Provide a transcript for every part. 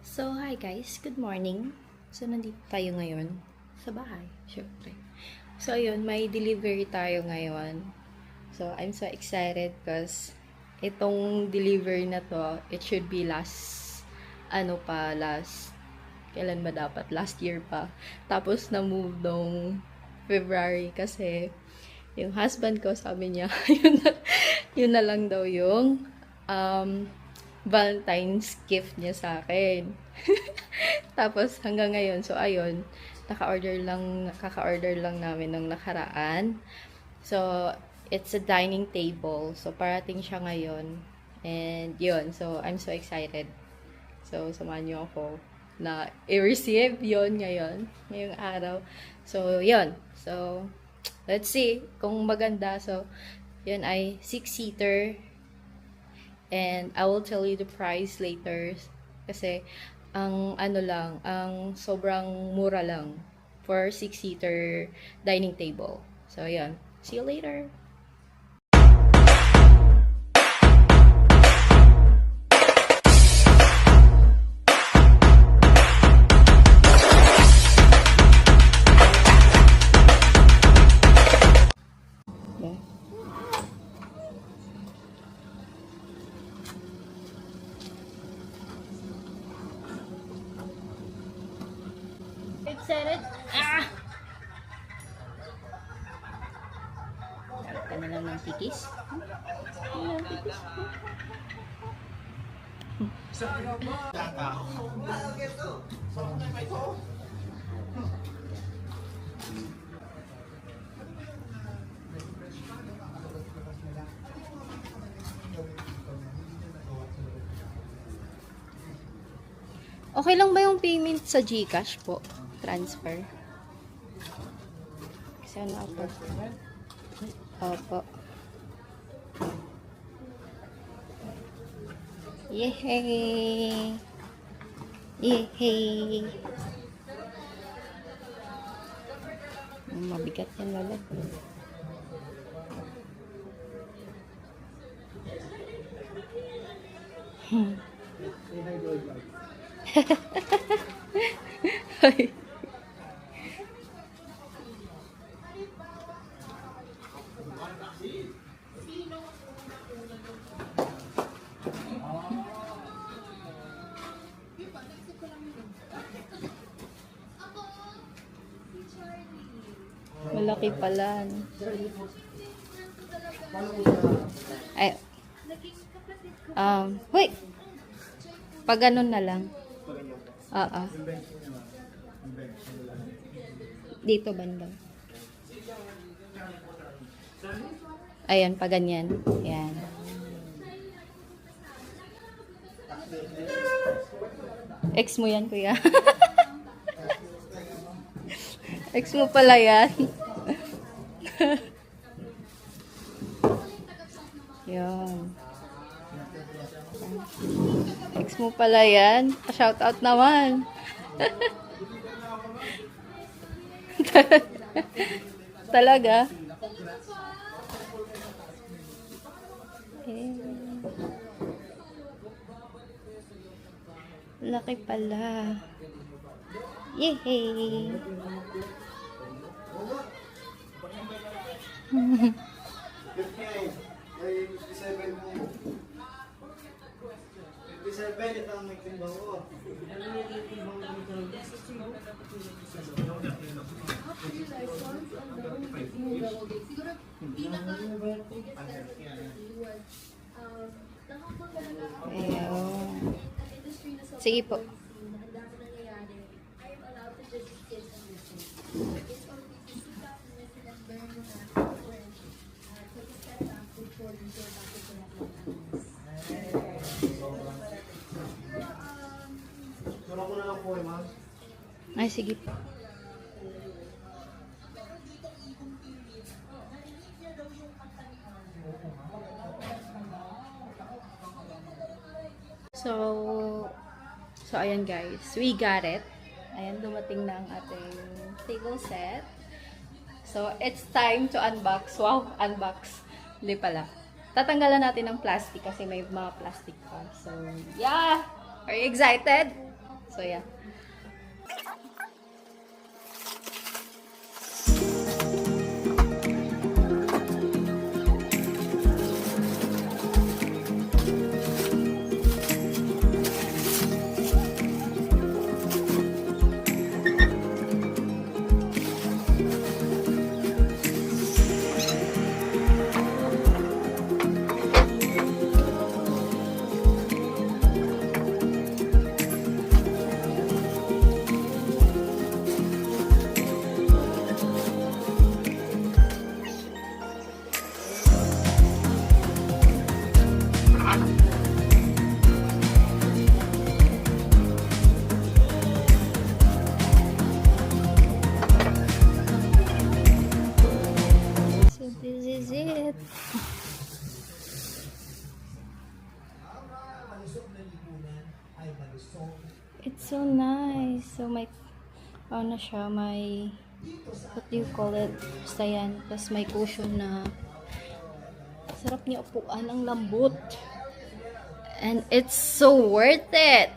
So, hi guys. Good morning. So, nandito tayo ngayon sa bahay, syempre. So, ayun, may delivery tayo ngayon. So, I'm so excited because itong delivery na to, it should be kailan ba dapat? Last year pa. Tapos, na-move nung February kasi yung husband ko, sabi niya, yun na lang daw yung Valentine's gift niya sa akin. Tapos hanggang ngayon, so ayun, kaka-order lang namin ng nakaraan. So it's a dining table. So parating siya ngayon. And yun, so I'm so excited. So samahan niyo ako na i-receive yun ngayong araw. So yun. So let's see kung maganda. So yun ay 6-seater. And I will tell you the price later. Kasi, ang sobrang mura lang for 6-seater dining table. So, ayan. See you later. Yeah. Excited? Dapat ka na lang ng tikis. Okay lang ba yung payment sa GCash po? Transfer. Kasi ano ako? Opo. Yehey! Yehey! Mabigat yan lalo. Ay. Malaki pala. Ay. Wait. Pag ganun na lang. Oo. Dito banda. Ayan, pag ganyan. Ayan. Ex mo yan, kuya. Ex mo pala yan. Yan. Ex mo pala yan. Shout out naman. Talaga? Eh. Laki pala. Yehey! Ayun. Sige po. Ay, sige po. So ayan guys, we got it. Ayan, dumating na ang ating table set. So, it's time to unbox. Wow, unbox. Hindi pala. Tatanggalan natin ng plastic kasi may mga plastic pa. So, yeah! Are you excited? So, yeah. So this is it. It's so nice. So may ano siya, may what do you call it? Basta yan. Tapos may cushion na sarap niya upuan, ang lambot. And it's so worth it.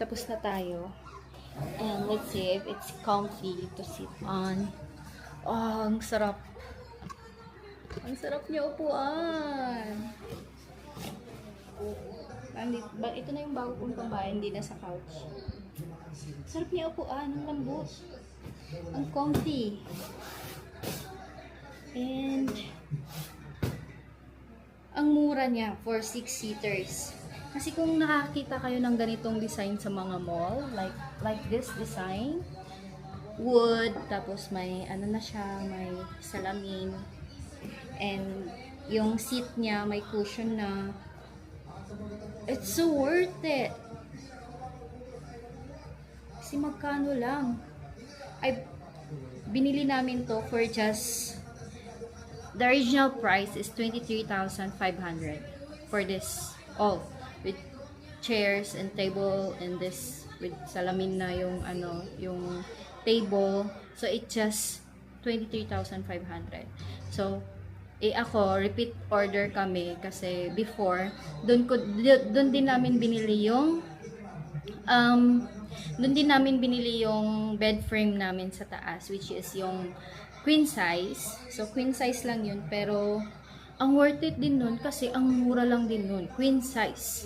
Tapos na tayo. And let's see if it's comfy to sit on. Oh, ang sarap. Ang sarap niya upuan. Ito na yung bago kong pambahay, hindi na sa couch. Sarap niya upuan, ang lambot. Ang comfy. And ang mura niya for 6-seaters. Kasi kung nakakita kayo ng ganitong design sa mga mall, like this design, wood, tapos may ano na siya, may salamin, and yung seat niya may cushion na, it's so worth it. Kasi magkano lang. Binili namin to for just, the original price is 23,500 for this all. With chairs and table and this with salamin na yung ano, yung table. So it just 23,500. So ako repeat order kami kasi before doon din namin binili yung bed frame namin sa taas, which is yung queen size. So queen size lang yun, pero ang worth it din nun kasi ang mura lang din nun. Queen size.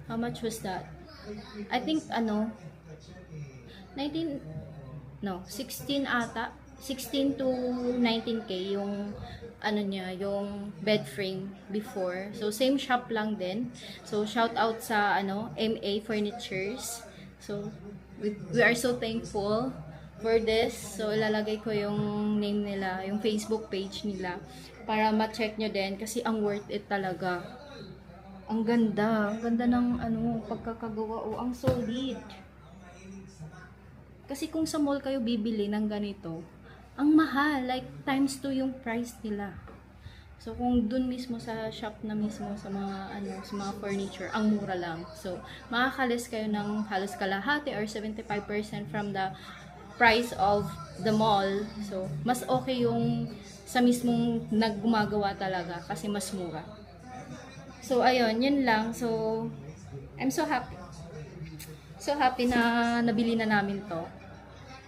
How much was that? I think 16 ata. 16 to 19k yung ano niya, yung bed frame before. So same shop lang din. So shout out sa MA Furnitures. So we are so thankful for this. So ilalagay ko yung name nila, yung Facebook page nila, para ma-check nyo din kasi ang worth it talaga. Ang ganda ng pagkakagawa, ang solid. Kasi kung sa mall kayo bibili ng ganito, ang mahal, like times 2 yung price nila. So, kung dun mismo sa shop na mismo, sa mga, sa mga furniture, ang mura lang. So, makakalis kayo ng halos kalahati or 75% from the price of the mall. So, mas okay yung sa mismong naggumagawa talaga kasi mas mura. So, ayun, yun lang. So, I'm so happy. So happy na nabili na namin to.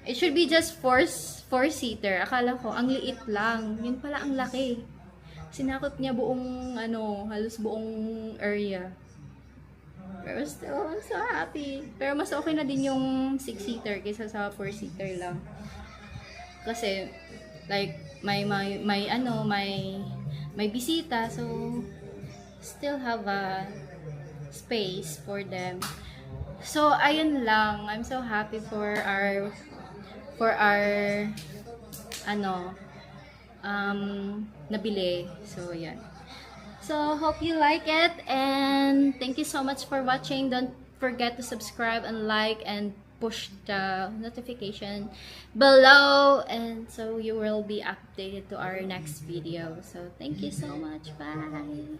It should be just four-seater. Akala ko, ang liit lang. Yun pala ang laki. Sinakot niya buong, halos buong area. Pero still, I'm so happy. Pero mas okay na din yung 6-seater kaysa sa 4-seater lang. Kasi, like, may bisita. So, still have a space for them. So, ayun lang. I'm so happy for our nabili. So, yan. So, hope you like it and thank you so much for watching. Don't forget to subscribe and like and push the notification below and so you will be updated to our next video. So, thank you so much. Bye!